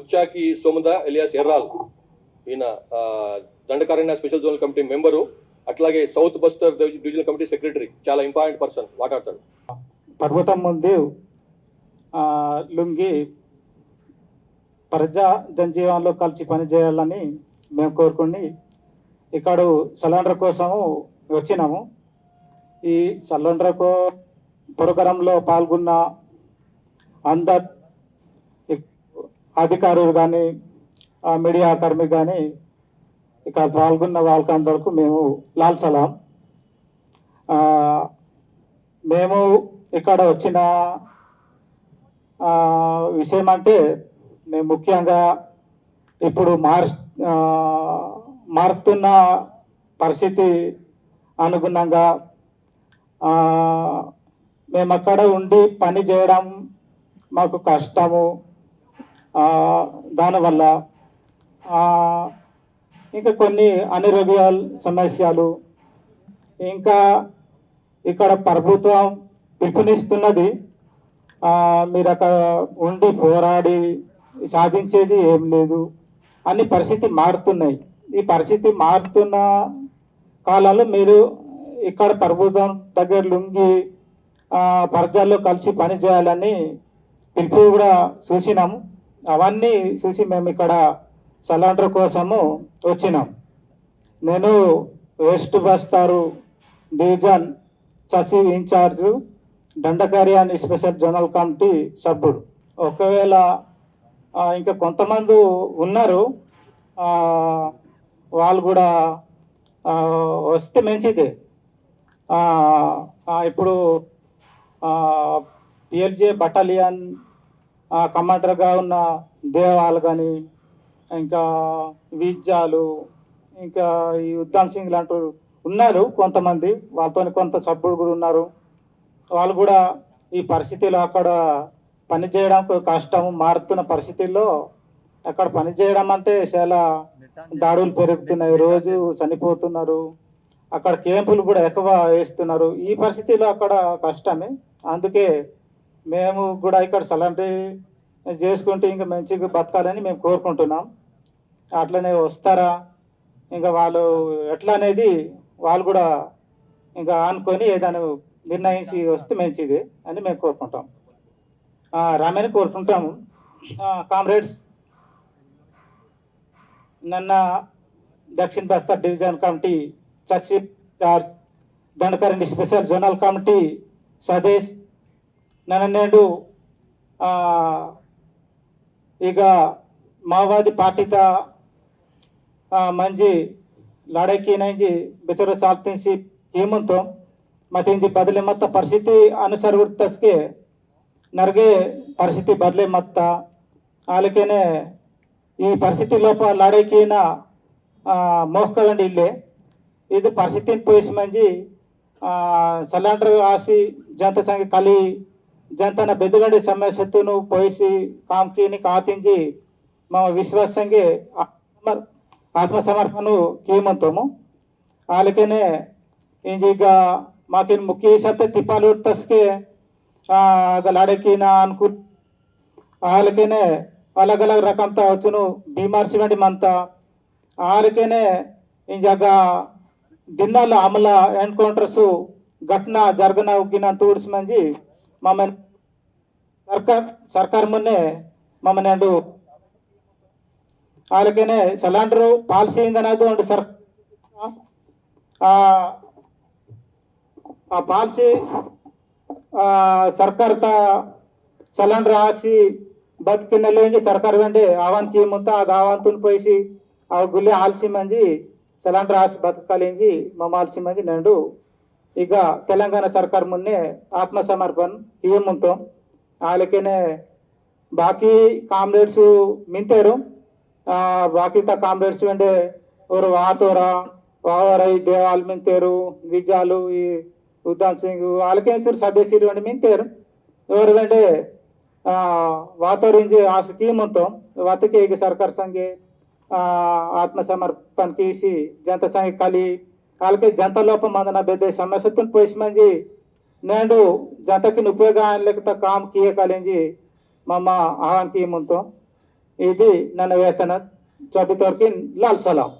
బుచ్చాకి సోముద alias ఎర్రాల్ ఈయన Dandakaranya special zonal committee member, అట్లాగే south Bastar divisional committee secretary, చాలా ఇంపార్టెంట్ పర్సన్ మాట్లాడతాడు. పర్వతం ముందు లుంగి ప్రజా జనజీవనంలో కలిసి పనిచేయాలని మేము కోరుకుని ఇక్కడ సిలిండర్ కోసము వచ్చినాము. ఈ సిలిండర్ ప్రోగ్రాంలో పాల్గొన్న అందరు అధికారులు కానీ మీడియా కార్మికులు కానీ ఇక్కడ పాల్గొన్న వాళ్ళకందరికీ మేము లాల్ సలాం. మేము ఇక్కడ వచ్చిన విషయం అంటే మేము ముఖ్యంగా ఇప్పుడు మారుతున్న పరిస్థితి అనుగుణంగా మేము అక్కడ ఉండి పని చేయడం మాకు కష్టము. దానివల్ల ఇంకా కొన్ని అనారోగ్య సమస్యలు, ఇంకా ఇక్కడ ప్రభుత్వం పిలుపునిస్తున్నది మీరు అక్కడ ఉండి పోరాడి సాధించేది ఏం లేదు అన్ని పరిస్థితి మారుతున్నాయి. ఈ పరిస్థితి మారుతున్న కాలంలో మీరు ఇక్కడ ప్రభుత్వం దగ్గర లుంగి ప్రజల్లో కలిసి పని చేయాలని పిలుపు కూడా చూసినాము. అవన్నీ చూసి మేము ఇక్కడ సిలిండర్ కోసము వచ్చినాం. నేను వెస్ట్ బస్తారు డివిజన్ సచివ్ ఇన్ఛార్జు, దండకార్యాన్ని స్పెషల్ జోనల్ కమిటీ సభ్యుడు. ఒకవేళ ఇంకా కొంతమంది ఉన్నారు, వాళ్ళు కూడా వస్తే మంచిదే. ఇప్పుడు పిఎల్జే బటాలియన్ కమాండర్గా ఉన్న దేవాలు కానీ, ఇంకా విద్యాలు, ఇంకా ఈ ఉద్దమ్ సింగ్ లాంటి ఉన్నారు కొంతమంది, వాళ్ళతో కొంత సభ్యుడు కూడా ఉన్నారు. వాళ్ళు కూడా ఈ పరిస్థితిలో అక్కడ పనిచేయడం కష్టము. మారుతున్న పరిస్థితుల్లో అక్కడ పనిచేయడం అంటే చాలా దాడులు పెరుగుతున్నాయి, రోజు చనిపోతున్నారు, అక్కడ క్యాంపులు కూడా ఎక్కువ వేస్తున్నారు. ఈ పరిస్థితిలో అక్కడ కష్టమే. అందుకే మేము కూడా ఇక్కడ సిలిండర్ చేసుకుంటే ఇంకా మంచిగా బతకాలని మేము కోరుకుంటున్నాం. అట్లనే వస్తారా, ఇంకా వాళ్ళు ఎట్లా అనేది వాళ్ళు కూడా ఇంకా అనుకొని ఏదైనా నిర్ణయించి వస్తే మంచిది అని మేము కోరుకుంటాం, రామని కోరుకుంటాము. కామ్రేడ్స్, నిన్న దక్షిణ బస్తర్ డివిజన్ కమిటీ సచివ్ charge, Dandakaranya special zonal committee సదేశ్ నన్నేడు ಈಗ ಮಾವೋವಾದಿ ಪಾರ್ಟಿತ ಮಂಜಿ ಲಡಾಕಿ ನಂಜಿ ಬೆಚರ ಸಾಲ್ತಿಸಿ ಹೇಮಂತು ಮತ್ತೆ ಇಂಜಿ ಬದಲೆ ಮತ್ತ ಪರಿಸ್ಥಿತಿ ಅನುಸಾರ ಗುರ್ತಸ್ಗೆ ನರ್ಗೆ ಪರಿಸ್ಥಿತಿ ಬದಲೆ ಮತ್ತ ಆಲಕೆನೆ ಈ ಪರಿಸ್ಥಿತಿ ಲೋಪ ಲಡಾಕಿನ ಮೋಹಕಗಂಡಿ ಇಲ್ಲೇ ಇದು ಪರಿಸ್ಥಿತಿನ ಪೋಯಿಸಿ ಮಂಜಿ ಸಿಲಿಂಡರ್ ಆಸಿ ಜನತ ಸಂಘ ಕಲಿ जनता बेदगंडी समस्या पोसी काम की काती मम विश्वास संगे आत्मसमर्पण कियमंतमु आलकेने इंजीग माके मुख्य हिसाब तिपालू तस्के लाड़की अनुकूल आलकेने अलग अलग रकम वचुनु बीमार सिवंटी मंत आलकेने इंजाग दिनाल अमला एनकौंटर्स घटना जरगना उगिना तूड्स मंजी मम्मी सरकार मुन्ने मम्मी आलकेने सिलिंडर पालिसी सर पालिसी सरकार सिलिंडर आसी बतकिन सरकार वेंडे आह्वान की मुंता आह्वान तुन पैसी गुल्ले आलसी मंजी सिलिंडर आसी बतकालेंजी मम आलसी मंजी नेंडु ಈಗ ತೆಲಂಗಾಣ ಸರ್ಕಾರ ಮೊನ್ನೆ ಆತ್ಮಸಮರ್ಪಣ ಕಿಯಮಂತು ಆಲಕೆನೆ ಬಾಕಿ ಕಾಮ್ರೇಡ್ಸ್ ಮಿಂತೇರು ಬಾಕಿ ಕಾಮ್ರೇಡ್ಸ್ ವೆಂಡೆ ಅವರು ವಾತೋರ ವಾವರ ಈ ದೇವಾಲ್ ಮಿಂತೇರು ವಿಜಾಲು ಈ ಉದ್ದಮ್ సింగ్ ఆలకే చూరు సభ్యసీరు వెండి మింతేరు ఎవరు వెండే వాతోరించి ఆ కియమంತು వాతకే ಈಗ ಸರ್ಕಾರ ಸಂಘೆ आत्मसमर्पण कीसी जनता संघ कली వాళ్ళకి జనతా లోపం మందన బెద్దే సమస్యతో పోసి మంచి నేడు జనతకి ఉపయోగ లేక కామ్ కియే కాలేంజి మమ్మ ఆహ్వాన్ కి ముంతో ఇది నన్ను వేతన చోటి తోర్కి లాల్ సలాం.